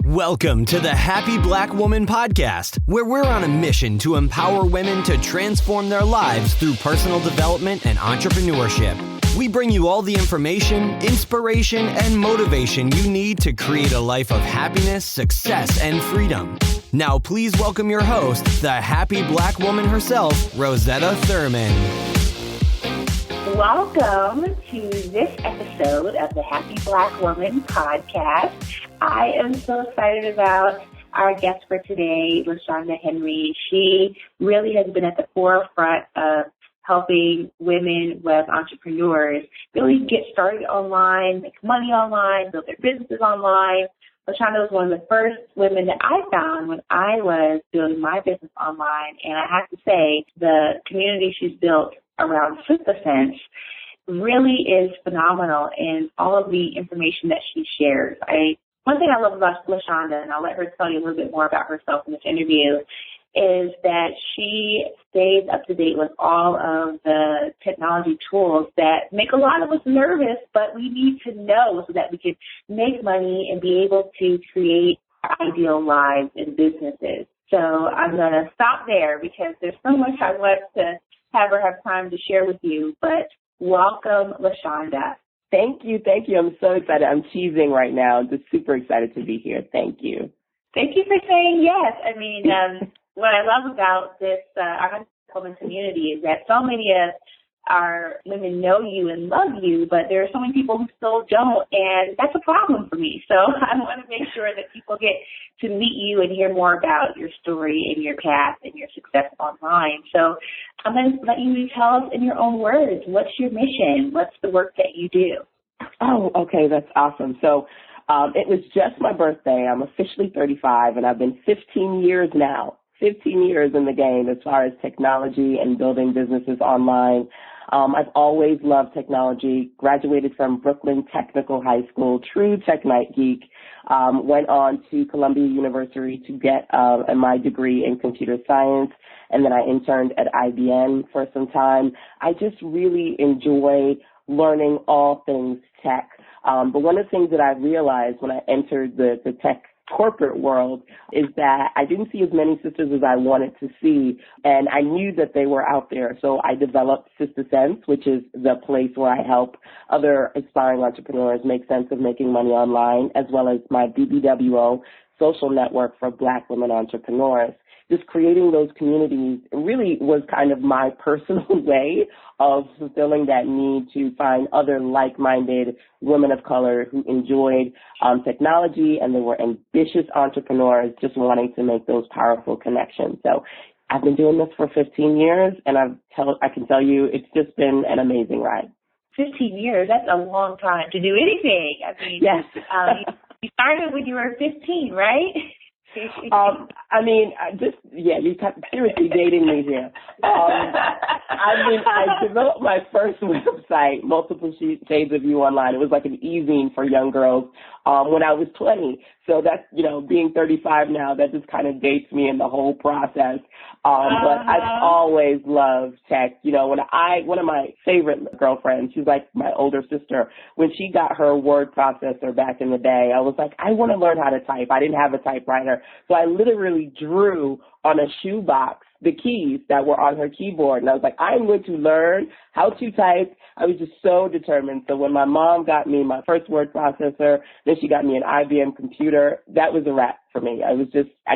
Welcome to the Happy Black Woman Podcast, where we're on a mission to empower women to transform their lives through personal development and entrepreneurship. We bring you all the information, inspiration, and motivation you need to create a life of happiness, success, and freedom. Now, please welcome your host, the happy Black woman herself, Rosetta Thurman. Welcome to this episode of the Happy Black Woman Podcast. I am so excited about our guest for today, LaShanda Henry. She really has been at the forefront of helping women web entrepreneurs really get started online, make money online, build their businesses online. LaShanda was one of the first women that I found when I was building my business online. And I have to say, the community she's built around SistaSense really is phenomenal in all of the information that she shares. One thing I love about LaShanda, and I'll let her tell you a little bit more about herself in this interview, is that she stays up to date with all of the technology tools that make a lot of us nervous, but we need to know so that we can make money and be able to create ideal lives and businesses. So I'm going to stop there because there's so much I want to have her have time to share with you. But welcome, LaShanda. Thank you. I'm so excited. I'm cheesing right now. I'm just super excited to be here. Thank you. Thank you for saying yes. I mean, what I love about this our women community is that so many of our women know you and love you, but there are so many people who still don't, and that's a problem for me. So I want to make sure that people get to meet you and hear more about your story and your path and your success online. So I'm going to let you tell us in your own words, what's your mission? What's the work that you do? Oh, okay. That's awesome. So it was just my birthday. I'm officially 35, and I've been 15 years now. 15 years in the game as far as technology and building businesses online. I've always loved technology, graduated from Brooklyn Technical High School, true tech night geek, went on to Columbia University to get my degree in computer science, and then I interned at IBM for some time. I just really enjoy learning all things tech. But one of the things that I realized when I entered the tech corporate world is that I didn't see as many sisters as I wanted to see, and I knew that they were out there. So I developed SistaSense, which is the place where I help other aspiring entrepreneurs make sense of making money online, as well as my BBWO social network for Black women entrepreneurs. Just creating those communities really was kind of my personal way of fulfilling that need to find other like-minded women of color who enjoyed technology, and they were ambitious entrepreneurs just wanting to make those powerful connections. So I've been doing this for 15 years, and I can tell you it's just been an amazing ride. 15 years, that's a long time to do anything. I mean, yes. You started when you were 15, right? You're seriously dating me here. I developed my first website, Multiple Shades of You Online. It was like an e-zine for young girls when I was 20. So that's, being 35 now, that just kind of dates me in the whole process. But I've always loved tech. One of my favorite girlfriends, she's like my older sister, when she got her word processor back in the day, I was like, I want to learn how to type. I didn't have a typewriter. So I literally drew on a shoebox the keys that were on her keyboard. And I was like, I'm going to learn how to type. I was just so determined. So when my mom got me my first word processor, then she got me an IBM computer, that was a wrap for me. I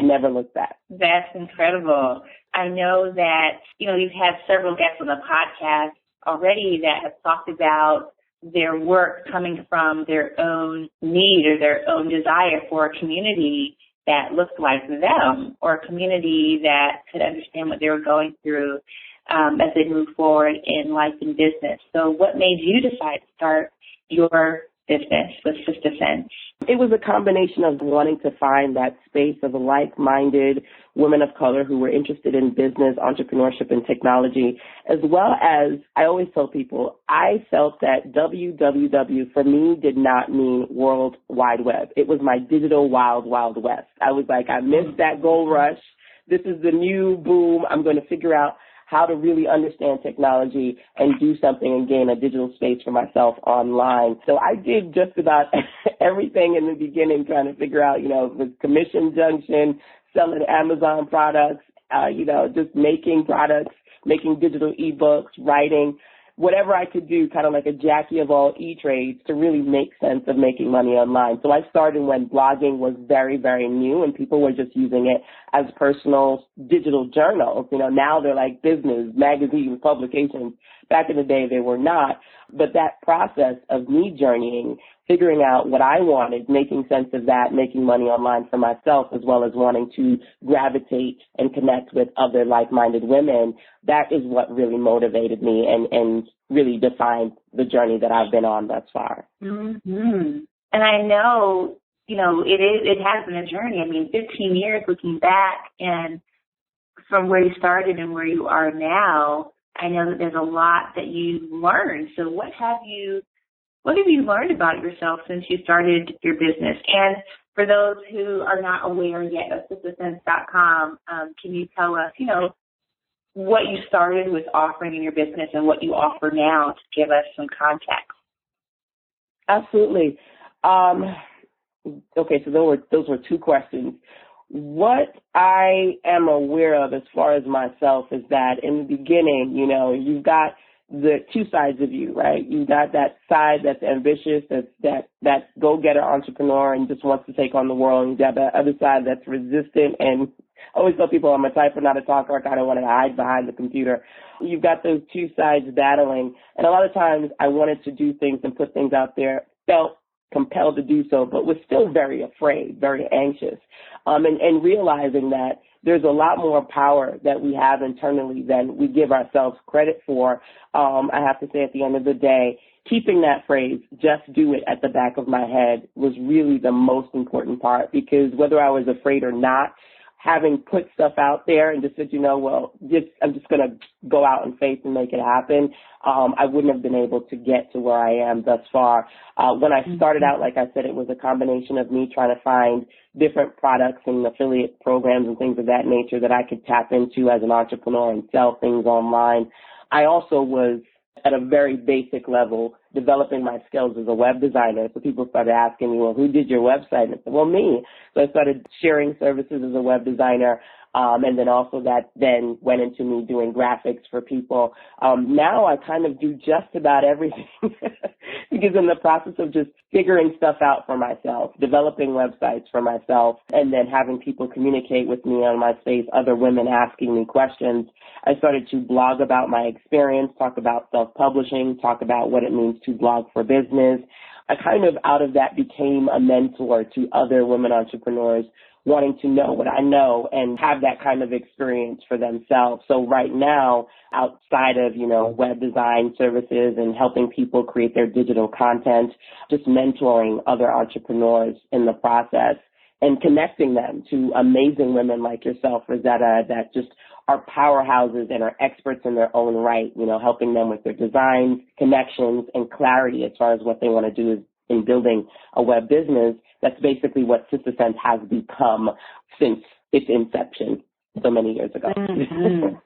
never looked back. That's incredible. I know that, you've had several guests on the podcast already that have talked about their work coming from their own need or their own desire for a community that looked like them, or a community that could understand what they were going through as they move forward in life and business. So what made you decide to start your business with SistaSense? It was a combination of wanting to find that space of like-minded women of color who were interested in business, entrepreneurship, and technology, as well as, I always tell people, I felt that WWW for me did not mean World Wide Web. It was my digital wild, wild west. I was like, I missed that gold rush. This is the new boom. I'm going to figure out how to really understand technology and do something and gain a digital space for myself online. So I did just about everything in the beginning, trying to figure out, the commission junction, selling Amazon products, just making products, making digital ebooks, writing, whatever I could do, kind of like a Jackie of all e-trades to really make sense of making money online. So I started when blogging was very, very new and people were just using it as personal digital journals. Now they're like business, magazines, publications. Back in the day, they were not. But that process of me journeying, figuring out what I wanted, making sense of that, making money online for myself, as well as wanting to gravitate and connect with other like-minded women, that is what really motivated me and really defined the journey that I've been on thus far. Mm-hmm. And I know, it has been a journey. 15 years looking back, and from where you started and where you are now, I know that there's a lot that you learned. So what have you learned about yourself since you started your business? And for those who are not aware yet of sistersense.com, can you tell us, what you started with offering in your business and what you offer now to give us some context? Absolutely. Okay, so those were two questions. What I am aware of as far as myself is that in the beginning, you've got the two sides of you, right? You've got that side that's ambitious, that go-getter entrepreneur and just wants to take on the world. And you've got the other side that's resistant, and I always tell people I'm a typer, not a talker. I kind of want to hide behind the computer. You've got those two sides battling, and a lot of times I wanted to do things and put things out there, felt compelled to do so, but was still very afraid, very anxious, and realizing that there's a lot more power that we have internally than we give ourselves credit for. I have to say at the end of the day, keeping that phrase, just do it, at the back of my head was really the most important part, because whether I was afraid or not, having put stuff out there and just said, I'm just going to go out in faith and make it happen, I wouldn't have been able to get to where I am thus far. When I started out, like I said, it was a combination of me trying to find different products and affiliate programs and things of that nature that I could tap into as an entrepreneur and sell things online. I also was, at a very basic level, developing my skills as a web designer. So people started asking me, well, who did your website? And I said, well, me. So I started sharing services as a web designer. And then also that then went into me doing graphics for people. Now I kind of do just about everything because in the process of just figuring stuff out for myself, developing websites for myself, and then having people communicate with me on my space, other women asking me questions, I started to blog about my experience, talk about self-publishing, talk about what it means to blog for business. I kind of out of that became a mentor to other women entrepreneurs wanting to know what I know and have that kind of experience for themselves. So right now, outside of, web design services and helping people create their digital content, just mentoring other entrepreneurs in the process and connecting them to amazing women like yourself, Rosetta, that just are powerhouses and are experts in their own right, helping them with their designs, connections, and clarity as far as what they want to do in building a web business. That's basically what Sister Sense has become since its inception so many years ago. Mm-hmm.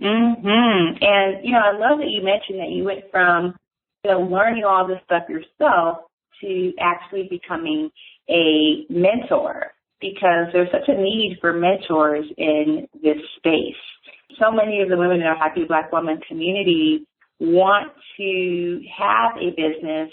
Mm-hmm. And, I love that you mentioned that you went from, learning all this stuff yourself to actually becoming a mentor, because there's such a need for mentors in this space. So many of the women in our Happy Black Woman community want to have a business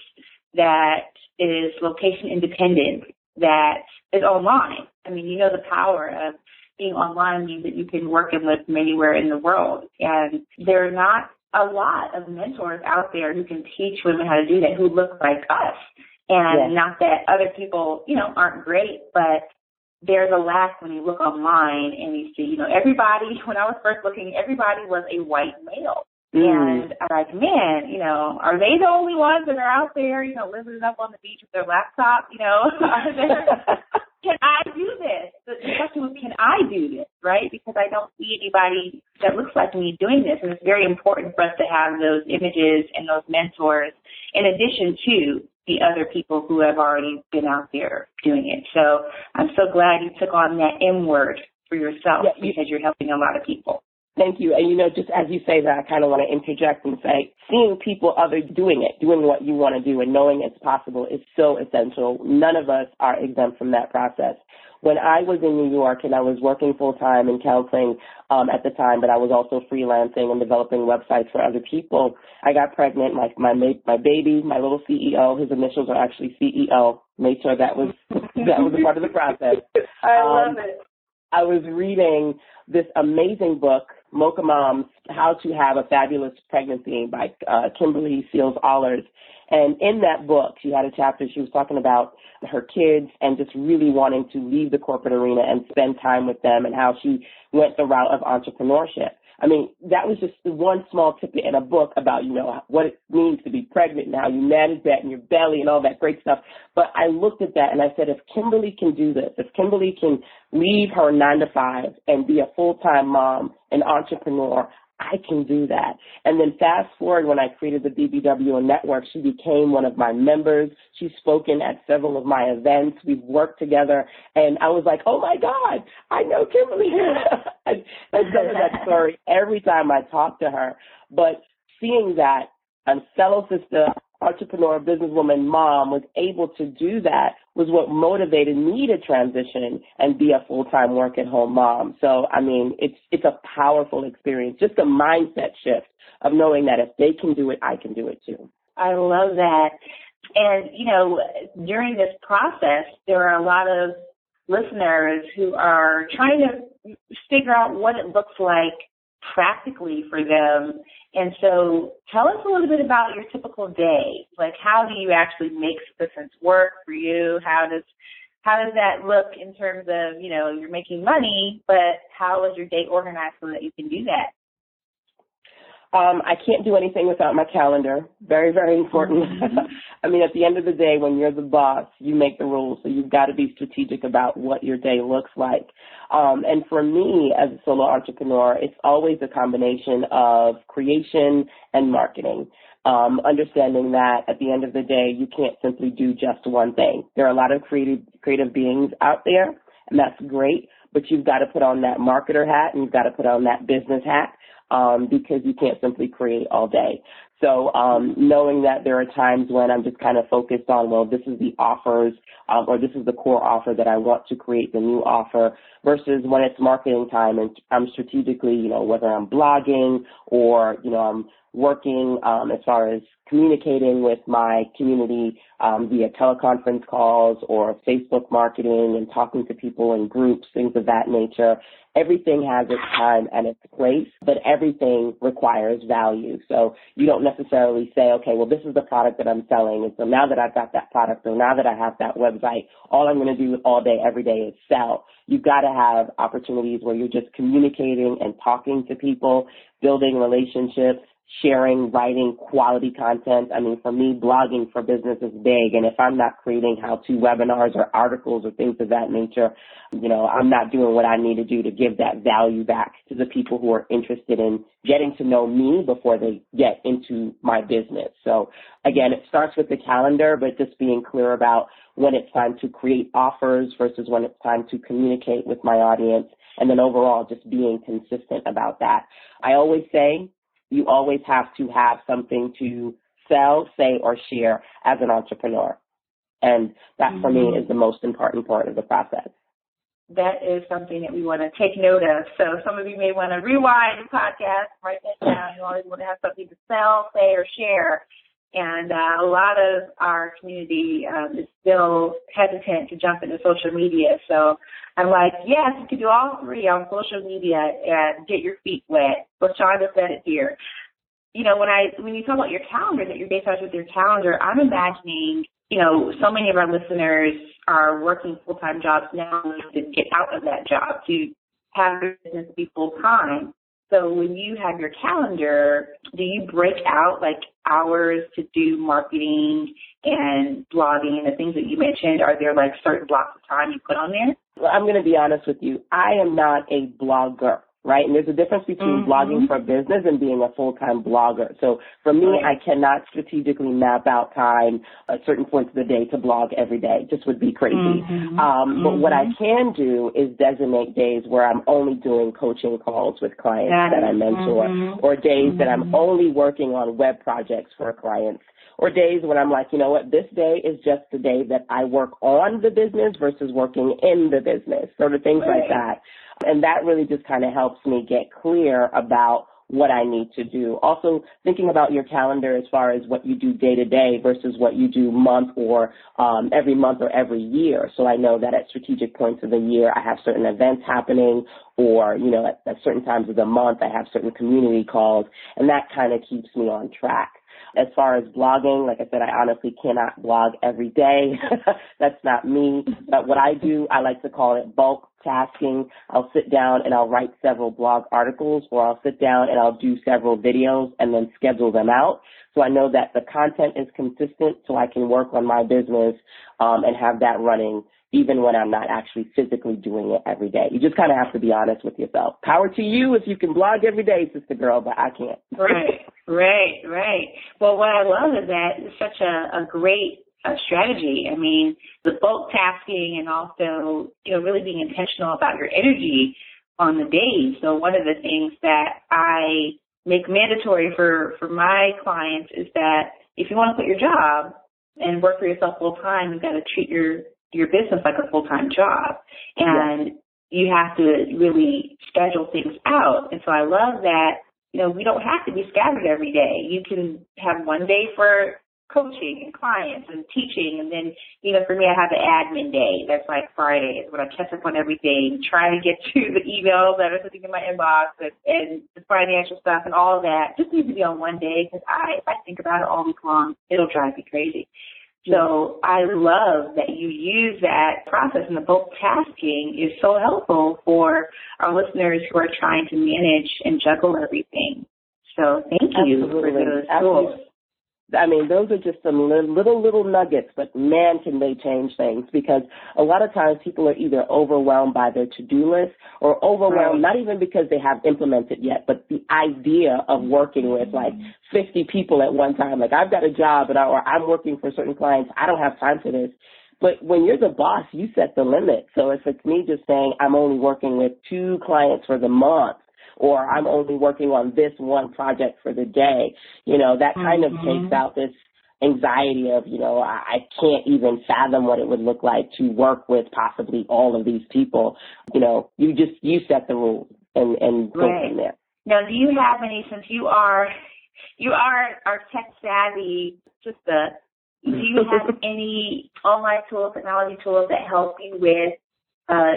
that is location independent, that is online. The power of being online means that you can work and live from anywhere in the world. And there are not a lot of mentors out there who can teach women how to do that, who look like us. And not that other people, aren't great, but there's a lack when you look online and you see, everybody, when I was first looking, everybody was a white male. And I'm like, man, are they the only ones that are out there, living it up on the beach with their laptop? Are there, can I do this? The question was, can I do this, right? Because I don't see anybody that looks like me doing this. And it's very important for us to have those images and those mentors in addition to the other people who have already been out there doing it. So I'm so glad you took on that M word for yourself, because you're helping a lot of people. Thank you. And, just as you say that, I kind of want to interject and say, seeing people others doing it, doing what you want to do and knowing it's possible is so essential. None of us are exempt from that process. When I was in New York and I was working full-time in counseling at the time, but I was also freelancing and developing websites for other people, I got pregnant. My baby, my little CEO, his initials are actually CEO, made sure that was a part of the process. I love it. I was reading this amazing book, Mocha Moms, How to Have a Fabulous Pregnancy by Kimberly Seals-Allers. And in that book, she had a chapter, she was talking about her kids and just really wanting to leave the corporate arena and spend time with them and how she went the route of entrepreneurship. I mean, that was just one small tidbit in a book about, what it means to be pregnant and how you manage that in your belly and all that great stuff. But I looked at that and I said, if Kimberly can do this, if Kimberly can leave her 9-to-5 and be a full-time mom, an entrepreneur, I can do that. And then fast forward, when I created the BBW network, she became one of my members. She's spoken at several of my events. We've worked together. And I was like, oh, my God, I know Kimberly. I tell her that story every time I talk to her. But seeing that a fellow sister, entrepreneur, businesswoman, mom was able to do that was what motivated me to transition and be a full-time work-at-home mom. So, I mean, it's a powerful experience, just a mindset shift of knowing that if they can do it, I can do it too. I love that. And, during this process, there are a lot of listeners who are trying to figure out what it looks like practically for them. And so tell us a little bit about your typical day. Like, how do you actually make business work for you? How does that look in terms of, you're making money, but how is your day organized so that you can do that? I can't do anything without my calendar. Very, very important. I mean, at the end of the day, when you're the boss, you make the rules. So you've got to be strategic about what your day looks like. And for me, as a solo entrepreneur, it's always a combination of creation and marketing. Understanding that at the end of the day, you can't simply do just one thing. There are a lot of creative beings out there, and that's great. But you've got to put on that marketer hat and you've got to put on that business hat. Because you can't simply create all day. So knowing that there are times when I'm just kind of focused on, well, this is the offers or this is the core offer that I want to create the new offer versus when it's marketing time and I'm strategically, whether I'm blogging or, I'm working as far as communicating with my community via teleconference calls or Facebook marketing and talking to people in groups, things of that nature. Everything has its time and its place, but everything requires value. So you don't necessarily say, okay, well, this is the product that I'm selling. And so now that I've got that product or now that I have that website, all I'm going to do all day, every day is sell. You've got to have opportunities where you're just communicating and talking to people, building relationships, sharing, writing quality content. I mean, for me, blogging for business is big. And if I'm not creating how-to webinars or articles or things of that nature, I'm not doing what I need to do to give that value back to the people who are interested in getting to know me before they get into my business. So again, it starts with the calendar, but just being clear about when it's time to create offers versus when it's time to communicate with my audience. And then overall, just being consistent about that. I always say, you always have to have something to sell, say, or share as an entrepreneur. And that, for me, is the most important part of the process. That is something that we want to take note of. So some of you may want to rewind the podcast, write that down. You always want to have something to sell, say, or share. And a lot of our community is still hesitant to jump into social media. So I'm like, yes, you can do all three on social media and get your feet wet. LaShanda said it here. When you talk about your calendar, that your day starts with your calendar, I'm imagining, so many of our listeners are working full-time jobs now to get out of that job, to have your business be full-time. So when you have your calendar, do you break out like hours to do marketing and blogging and the things that you mentioned? Are there like certain blocks of time you put on there? Well, I'm going to be honest with you. I am not a blogger. right? And there's a difference between blogging for business and being a full-time blogger. So for me, I cannot strategically map out time at certain points of the day to blog every day. It just would be crazy. But what I can do is designate days where I'm only doing coaching calls with clients that I mentor, or days that I'm only working on web projects for clients, or days when I'm like, you know what, this day is just the day that I work on the business versus working in the business, sort of things like that. And that really just kind of helps me get clear about what I need to do. Also, thinking about your calendar as far as what you do day to day versus what you do month or every month or every year. So I know that at strategic points of the year, I have certain events happening, or, you know, at certain times of the month, I have certain community calls, and that kind of keeps me on track. As far as blogging, like I said, I honestly cannot blog every day. That's not me. But what I do, I like to call it bulk tasking. I'll sit down and I'll write several blog articles, or I'll sit down and I'll do several videos and then schedule them out. So I know that the content is consistent, so I can work on my business and have that running even when I'm not actually physically doing it every day. You just kind of have to be honest with yourself. Power to you if you can blog every day, sister girl, but I can't. Right. Well, what I love is that it's such a great strategy. I mean, the bulk tasking and also, you know, really being intentional about your energy on the days. So one of the things that I make mandatory for my clients is that if you want to quit your job and work for yourself full time, you've got to treat your business like a full-time job. And you have to really schedule things out. And so I love that, you know, we don't have to be scattered every day. You can have one day for coaching and clients and teaching. And then, you know, for me, I have the admin day. That's like Fridays when I catch up on everything, trying to get to the emails that are sitting in my inbox and the financial stuff and all of that. Just needs to be on one day, because if I think about it all week long, it'll drive me crazy. So I love that you use that process, and the bulk tasking is so helpful for our listeners who are trying to manage and juggle everything. So thank you for those tools. I mean, those are just some little nuggets, but man, can they change things, because a lot of times people are either overwhelmed by their to-do list or overwhelmed, not even because they have implemented yet, but the idea of working with like 50 people at one time. Like, I've got a job or I'm working for certain clients. I don't have time for this. But when you're the boss, you set the limit. So if it's me just saying I'm only working with 2 clients for the month, or I'm only working on this one project for the day, you know, that kind of takes out this anxiety of, you know, I can't even fathom what it would look like to work with possibly all of these people. You know, you set the rules and go from there. Now, do you have any, since you are our tech savvy, do you have any online tools, technology tools that help you with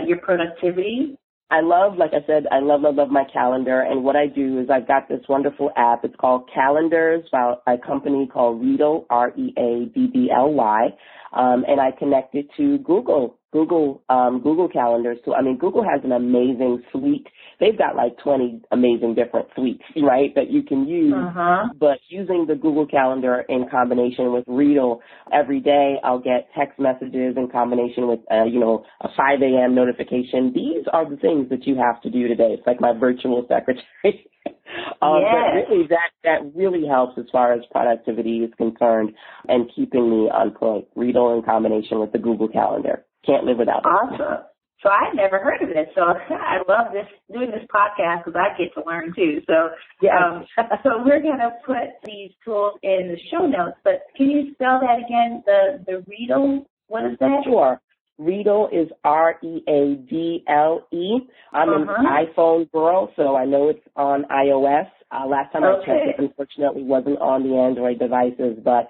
your productivity? I love my calendar, and what I do is I've got this wonderful app. It's called Calendars by a company called Readly, Readdly, and I connect it to Google Calendars. So, I mean, Google has an amazing suite. They've got like 20 amazing different suites, right, that you can use. But using the Google Calendar in combination with Readly, every day I'll get text messages in combination with, a 5 a.m. notification. These are the things that you have to do today. It's like my virtual secretary. But really, that really helps as far as productivity is concerned and keeping me on point. Readly in combination with the Google Calendar. Can't live without it. Awesome. So I've never heard of this. So I love doing this podcast, because I get to learn too. So so we're going to put these tools in the show notes. But can you spell that again? The Readly, what is that? Sure. Readly is Readle. I'm an iPhone girl, so I know it's on iOS. Last time I checked, it unfortunately wasn't on the Android devices, but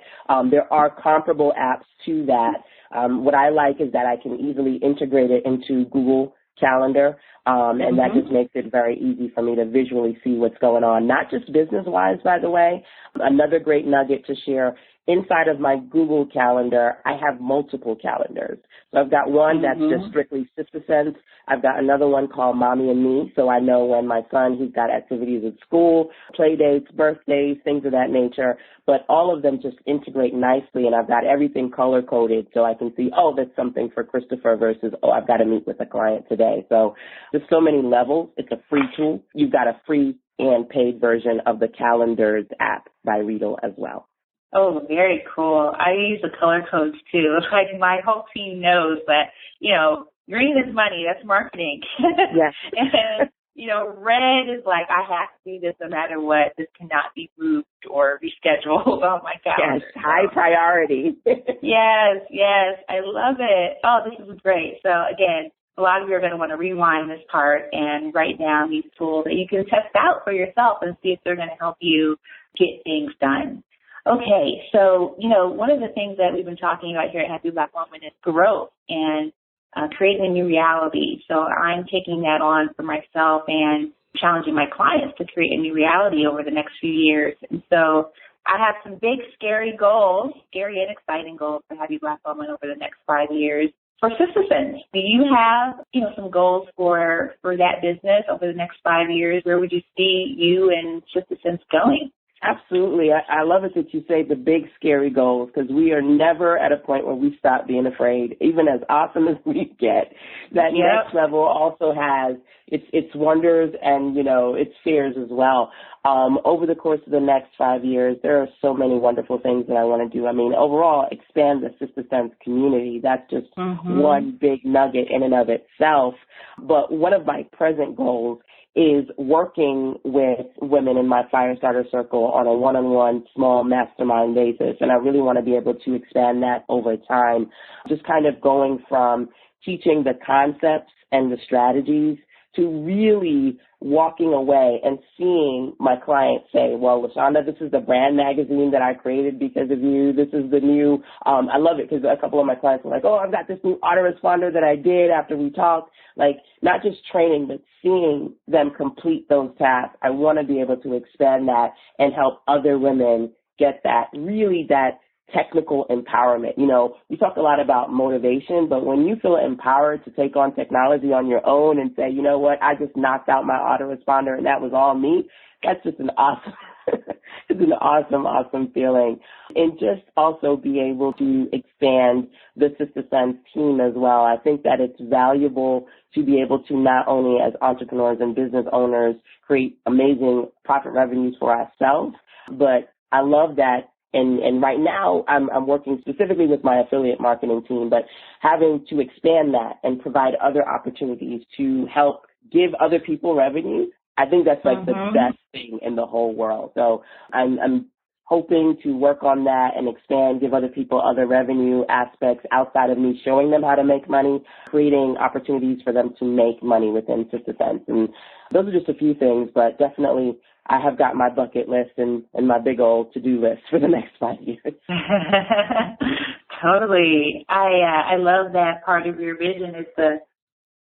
there are comparable apps to that. What I like is that I can easily integrate it into Google Calendar, and that just makes it very easy for me to visually see what's going on, not just business-wise, by the way. Another great nugget to share inside of my Google Calendar, I have multiple calendars. So I've got one that's just strictly Sister Sense. I've got another one called Mommy and Me, so I know when my son, he's got activities at school, play dates, birthdays, things of that nature. But all of them just integrate nicely, and I've got everything color-coded so I can see, oh, that's something for Christopher versus, oh, I've got to meet with a client today. So there's so many levels. It's a free tool. You've got a free and paid version of the Calendars app by Riedel as well. Oh, very cool. I use the color codes too. Like my whole team knows that, green is money. That's marketing. Yes. And, red is like, I have to do this no matter what. This cannot be moved or rescheduled on my calendar. Yes, high priority. Yes. I love it. Oh, this is great. So again, a lot of you are going to want to rewind this part and write down these tools that you can test out for yourself and see if they're going to help you get things done. Okay, so, one of the things that we've been talking about here at Happy Black Woman is growth and creating a new reality. So I'm taking that on for myself and challenging my clients to create a new reality over the next few years. And so I have some big, scary goals, scary and exciting goals for Happy Black Woman over the next 5 years. For Sister Sense, do you have, some goals for that business over the next 5 years? Where would you see you and Sister Sense going? Absolutely. I love it that you say the big, scary goals, because we are never at a point where we stop being afraid. Even as awesome as we get, that next level also has its wonders and, its fears as well. Over the course of the next 5 years, there are so many wonderful things that I want to do. I mean, overall, expand the Sister Sense community. That's just one big nugget in and of itself. But one of my present goals is working with women in my Firestarter circle on a one-on-one small mastermind basis. And I really want to be able to expand that over time, just kind of going from teaching the concepts and the strategies to really walking away and seeing my clients say, well, LaShanda, this is the brand magazine that I created because of you. This is the new, I love it because a couple of my clients were like, oh, I've got this new autoresponder that I did after we talked. Like, not just training, but seeing them complete those tasks. I want to be able to expand that and help other women get that, really that technical empowerment. We talk a lot about motivation, but when you feel empowered to take on technology on your own and say, you know what, I just knocked out my autoresponder and that was all me, that's just an awesome, it's an awesome feeling. And just also be able to expand the Sister Sense team as well. I think that it's valuable to be able to not only as entrepreneurs and business owners create amazing profit revenues for ourselves, but I love that. And right now, I'm working specifically with my affiliate marketing team, but having to expand that and provide other opportunities to help give other people revenue, I think that's like the best thing in the whole world. So I'm hoping to work on that and expand, give other people other revenue aspects outside of me showing them how to make money, creating opportunities for them to make money within Sister Sense. And those are just a few things, but definitely I have got my bucket list and my big old to-do list for the next 5 years. Totally. I love that part of your vision is to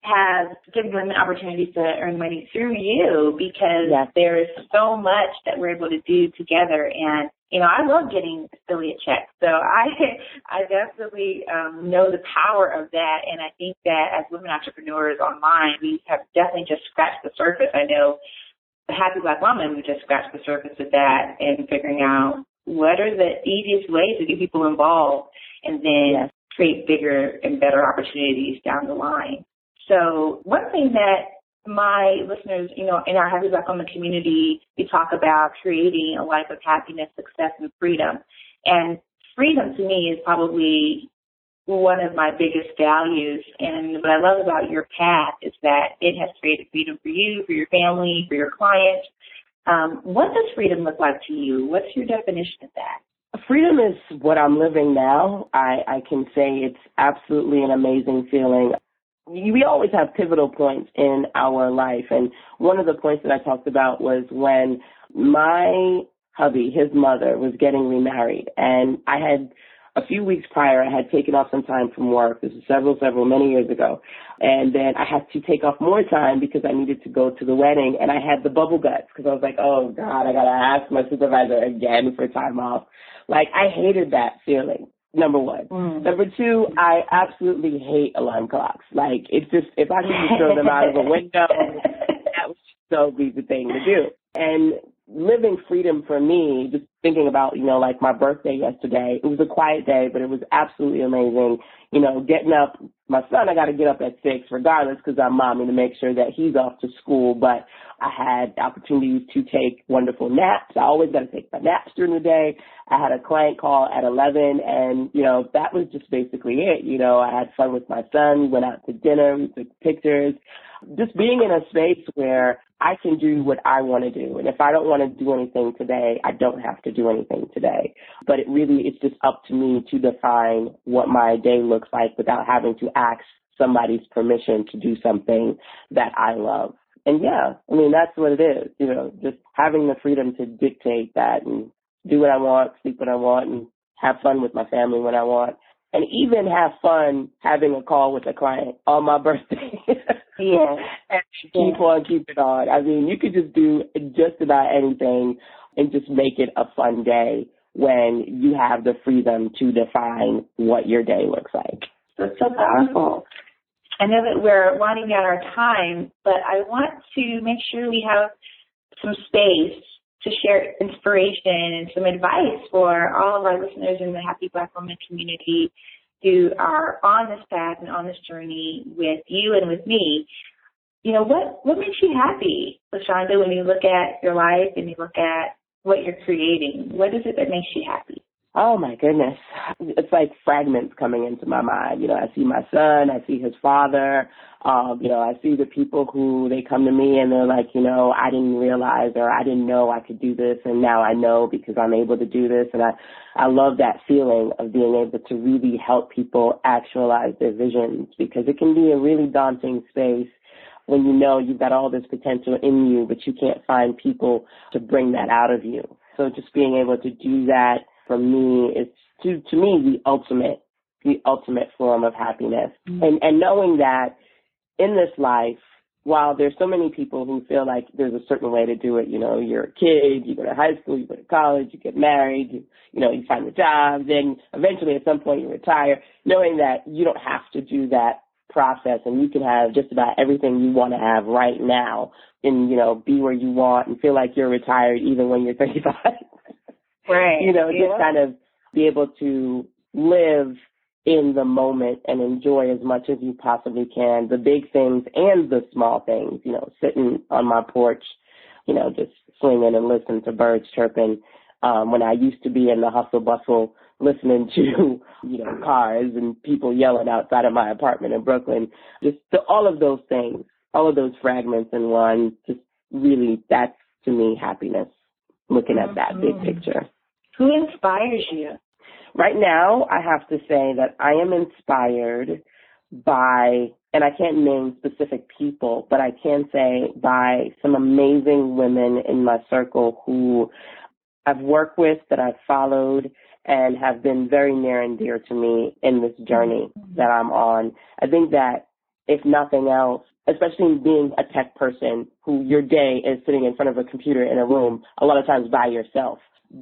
have giving women opportunities to earn money through you, because there is so much that we're able to do together. And, I love getting affiliate checks. So I definitely know the power of that. And I think that as women entrepreneurs online, we have definitely just scratched the surface. I know the Happy Black Woman, we just scratched the surface of that and figuring out what are the easiest ways to get people involved and then create bigger and better opportunities down the line. So one thing that my listeners, in our Happy Black Woman community, we talk about creating a life of happiness, success, and freedom. And freedom to me is probably one of my biggest values. And what I love about your path is that it has created freedom for you, for your family, for your clients. What does freedom look like to you? What's your definition of that? Freedom is what I'm living now. I can say it's absolutely an amazing feeling. We always have pivotal points in our life. And one of the points that I talked about was when my hubby, his mother, was getting remarried. And I had a few weeks prior, I had taken off some time from work. This is many years ago. And then I had to take off more time because I needed to go to the wedding. And I had the bubble guts because I was like, oh, God, I got to ask my supervisor again for time off. Like, I hated that feeling, number one. Number two, I absolutely hate alarm clocks. Like, it's just, if I could just throw them out of a window, that would so be the thing to do. And living freedom for me, just thinking about, like my birthday yesterday, it was a quiet day, but it was absolutely amazing. Getting up, my son, I got to get up at 6 regardless because I'm mommy to make sure that he's off to school. But I had opportunities to take wonderful naps. I always got to take my naps during the day. I had a client call at 11 and, that was just basically it. I had fun with my son. We went out to dinner. We took pictures. Just being in a space where I can do what I want to do. And if I don't want to do anything today, I don't have to do anything today. But it's just up to me to define what my day looks like without having to ask somebody's permission to do something that I love. And that's what it is, just having the freedom to dictate that and do what I want, sleep when I want, and have fun with my family when I want. And even have fun having a call with a client on my birthday. Yeah. And keep on keeping on. I mean, you could just do just about anything and just make it a fun day when you have the freedom to define what your day looks like. That's so powerful. I know that we're winding down our time, but I want to make sure we have some space to share inspiration and some advice for all of our listeners in the Happy Black Woman community who are on this path and on this journey with you and with me. What makes you happy, LaShanda, when you look at your life and you look at what you're creating? What is it that makes you happy? Oh, my goodness. It's like fragments coming into my mind. I see my son, I see his father, I see the people who they come to me and they're like, I didn't realize or I didn't know I could do this. And now I know because I'm able to do this. And I love that feeling of being able to really help people actualize their visions because it can be a really daunting space when you've got all this potential in you, but you can't find people to bring that out of you. So just being able to do that for me is to me the ultimate form of happiness. And knowing that in this life, while there's so many people who feel like there's a certain way to do it, you're a kid, you go to high school, you go to college, you get married, you find a job, then eventually at some point you retire, knowing that you don't have to do that process and you can have just about everything you want to have right now and, be where you want and feel like you're retired even when you're 35. Right. Just kind of be able to live in the moment and enjoy as much as you possibly can, the big things and the small things, sitting on my porch, just swinging and listening to birds chirping. When I used to be in the hustle bustle, listening to, cars and people yelling outside of my apartment in Brooklyn, just all of those things, all of those fragments in one, just really, that's to me happiness, looking at that big picture. Who inspires you? Right now, I have to say that I am inspired by, and I can't name specific people, but I can say by some amazing women in my circle who I've worked with, that I've followed, and have been very near and dear to me in this journey that I'm on. I think that if nothing else, especially being a tech person who your day is sitting in front of a computer in a room, a lot of times by yourself,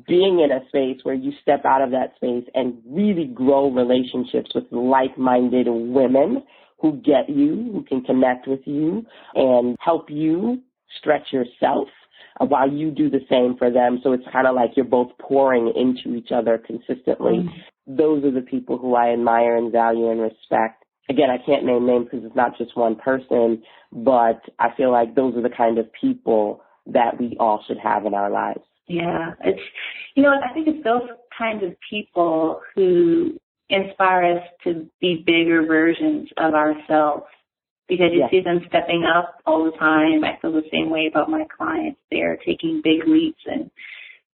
being in a space where you step out of that space and really grow relationships with like-minded women who get you, who can connect with you and help you stretch yourself while you do the same for them. So it's kind of like you're both pouring into each other consistently. Those are the people who I admire and value and respect. Again, I can't name names because it's not just one person, but I feel like those are the kind of people that we all should have in our lives. Yeah, it's, I think it's those kinds of people who inspire us to be bigger versions of ourselves because you see them stepping up all the time. I feel the same way about my clients. They're taking big leaps. And,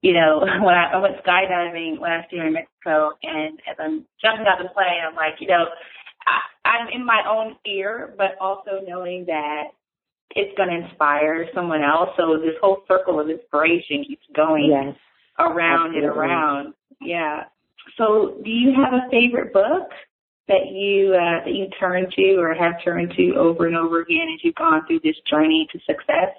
when I went skydiving last year in Mexico, and as I'm jumping out of the plane, I'm like, I'm in my own fear, but also knowing that it's going to inspire someone else. So this whole circle of inspiration keeps going around and around. Yeah. So do you have a favorite book that you turn to or have turned to over and over again as you've gone through this journey to success?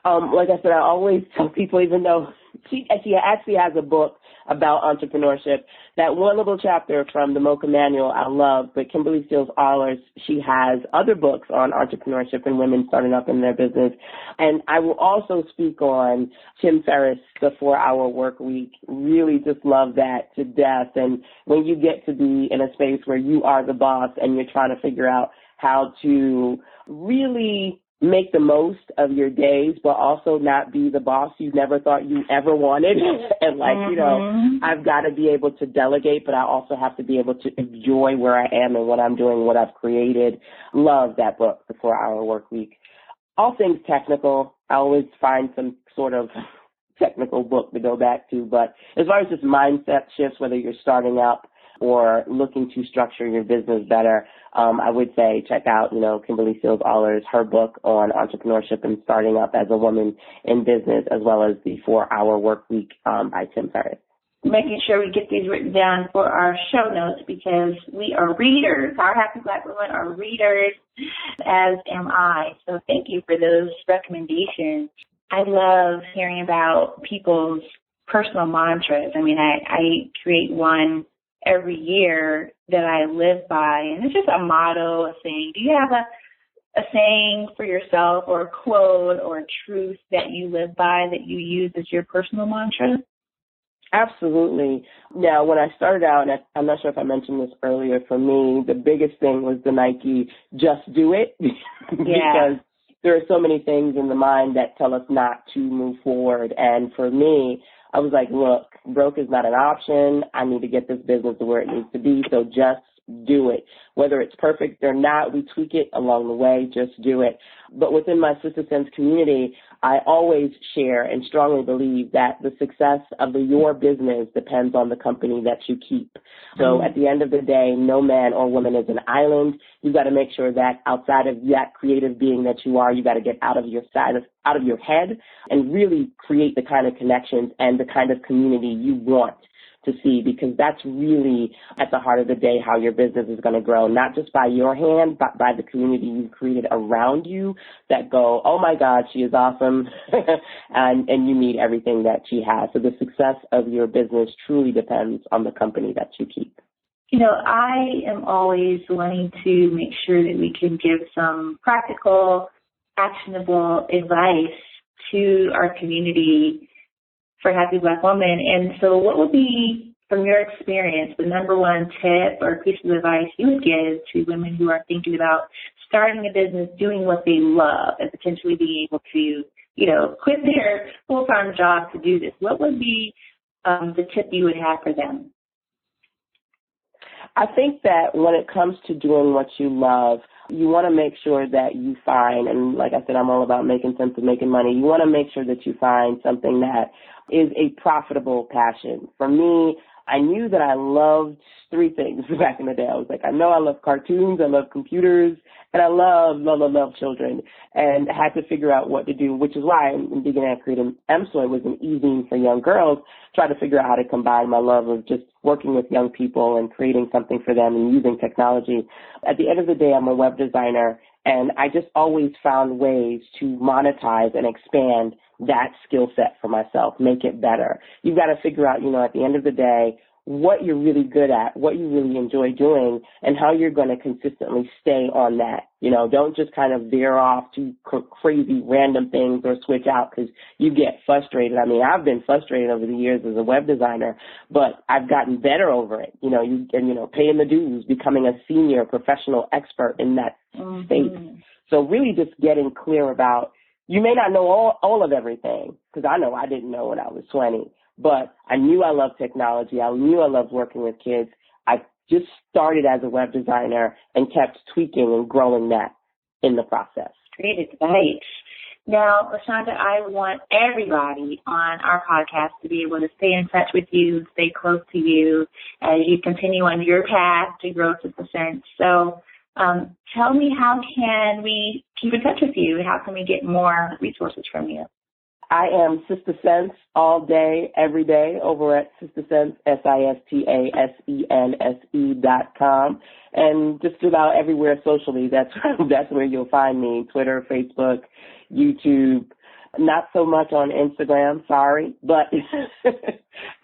Like I said, I always tell people, even though she actually has a book about entrepreneurship, that one little chapter from the Mocha Manual I love, but Kimberly Steele's Allers, she has other books on entrepreneurship and women starting up in their business. And I will also speak on Tim Ferriss, The 4-Hour Work Week. Really just love that to death. And when you get to be in a space where you are the boss and you're trying to figure out how to really make the most of your days, but also not be the boss you never thought you ever wanted. And I've got to be able to delegate, but I also have to be able to enjoy where I am and what I'm doing, what I've created. Love that book, The 4-Hour Work Week. All things technical. I always find some sort of technical book to go back to. But as far as just mindset shifts, whether you're starting up or looking to structure your business better, I would say check out, Kimberly Steele's Allers, her book on entrepreneurship and starting up as a woman in business, as well as the 4-Hour Work Week by Tim Ferriss. Making sure we get these written down for our show notes because we are readers. Our Happy Black Women are readers, as am I. So thank you for those recommendations. I love hearing about people's personal mantras. I mean, I create one every year that I live by, and it's just a motto, a saying. Do you have a saying for yourself or a quote or a truth that you live by that you use as your personal mantra? Absolutely. Now, when I started out, and I'm not sure if I mentioned this earlier, for me, the biggest thing was the Nike, just do it, because there are so many things in the mind that tell us not to move forward. And for me, I was like, look, broke is not an option. I need to get this business to where it needs to be, so just do it. Whether it's perfect or not, we tweak it along the way, just do it. But within my Sister Sense community, I always share and strongly believe that the success of your business depends on the company that you keep. So at the end of the day, no man or woman is an island. You've got to make sure that outside of that creative being that you are, you got to get out of your head and really create the kind of connections and the kind of community you want to see, because that's really at the heart of the day how your business is going to grow, not just by your hand, but by the community you've created around you that go, oh my God, she is awesome, and you need everything that she has. So the success of your business truly depends on the company that you keep. I am always wanting to make sure that we can give some practical, actionable advice to our community for Happy Black Woman. And so what would be, from your experience, the number one tip or piece of advice you would give to women who are thinking about starting a business, doing what they love, and potentially being able to, quit their full-time job to do this? What would be the tip you would have for them? I think that when it comes to doing what you love, you want to make sure that you find, and like I said, I'm all about making sense of making money. You want to make sure that you find something that is a profitable passion. For me, I knew that I loved three things back in the day. I was like, I know I love cartoons, I love computers, and I love children, and I had to figure out what to do, which is why in beginning I created EMSO. It was an evening for young girls, try to figure out how to combine my love of just working with young people and creating something for them and using technology. At the end of the day, I'm a web designer, and I just always found ways to monetize and expand that skill set for myself, make it better. You've got to figure out, at the end of the day, what you're really good at, what you really enjoy doing, and how you're going to consistently stay on that. Don't just kind of veer off to crazy random things or switch out because you get frustrated. I mean, I've been frustrated over the years as a web designer, but I've gotten better over it. Paying the dues, becoming a senior professional expert in that space. So really just getting clear about, you may not know all of everything, because I know I didn't know when I was 20. But I knew I loved technology. I knew I loved working with kids. I just started as a web designer and kept tweaking and growing that in the process. Great advice. Now, LaShanda, I want everybody on our podcast to be able to stay in touch with you, stay close to you as you continue on your path to grow to percent. So tell me, how can we keep in touch with you? How can we get more resources from you? I am Sister Sense all day, every day over at Sister Sense, SISTASENSE.com. And just about everywhere socially, that's where you'll find me. Twitter, Facebook, YouTube. Not so much on Instagram, sorry, but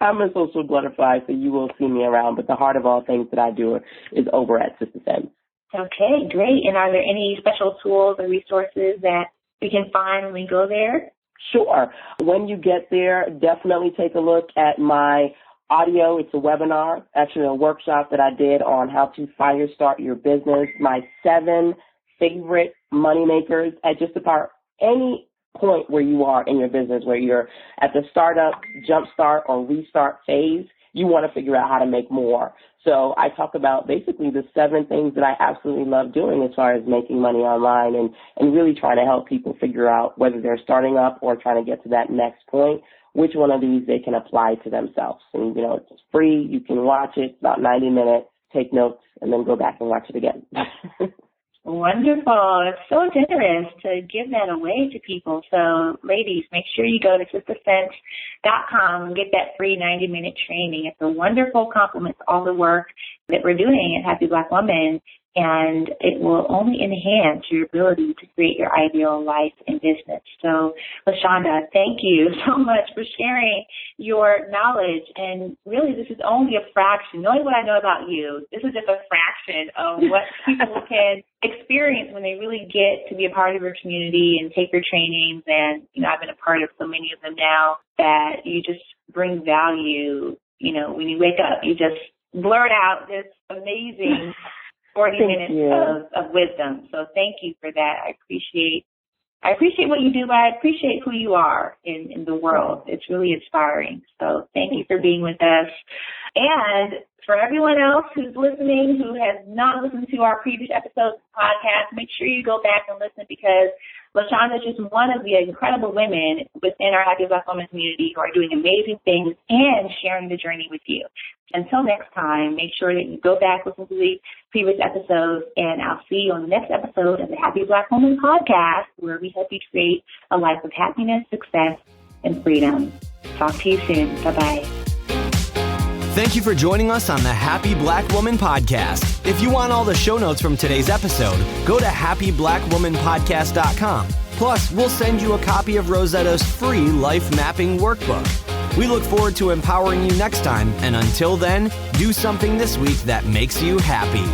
I'm a social butterfly, so you will see me around. But the heart of all things that I do is over at Sister Sense. Okay, great. And are there any special tools or resources that we can find when we go there? Sure. When you get there, definitely take a look at my audio. It's a webinar, actually a workshop that I did on how to fire start your business, my 7 favorite moneymakers at just about any point where you are in your business, where you're at the startup, jumpstart, or restart phase. You want to figure out how to make more. So I talk about basically the 7 things that I absolutely love doing as far as making money online and really trying to help people figure out whether they're starting up or trying to get to that next point, which one of these they can apply to themselves. And, it's free. You can watch it. It's about 90 minutes. Take notes and then go back and watch it again. Wonderful. It's so generous to give that away to people. So, ladies, make sure you go to sistersense.com and get that free 90-minute training. It's a wonderful compliment to all the work that we're doing at Happy Black Woman, and it will only enhance your ability to create your ideal life and business. So, LaShanda, thank you so much for sharing your knowledge. And really, this is only a fraction. Knowing what I know about you, this is just a fraction of what people can experience when they really get to be a part of your community and take your trainings. And, I've been a part of so many of them now that you just bring value. When you wake up, you just blurt out this amazing 40 minutes of wisdom. So thank you for that. I appreciate what you do, but I appreciate who you are in the world. It's really inspiring. So thank you for being with us. And for everyone else who's listening, who has not listened to our previous episodes of the podcast, make sure you go back and listen, because LaShanda is just one of the incredible women within our Happy Black Women community who are doing amazing things and sharing the journey with you. Until next time, make sure that you go back, listen to the previous episodes, and I'll see you on the next episode of the Happy Black Woman podcast, where we help you create a life of happiness, success, and freedom. Talk to you soon. Bye-bye. Thank you for joining us on the Happy Black Woman Podcast. If you want all the show notes from today's episode, go to happyblackwomanpodcast.com. Plus, we'll send you a copy of Rosetta's free life mapping workbook. We look forward to empowering you next time, and until then, do something this week that makes you happy.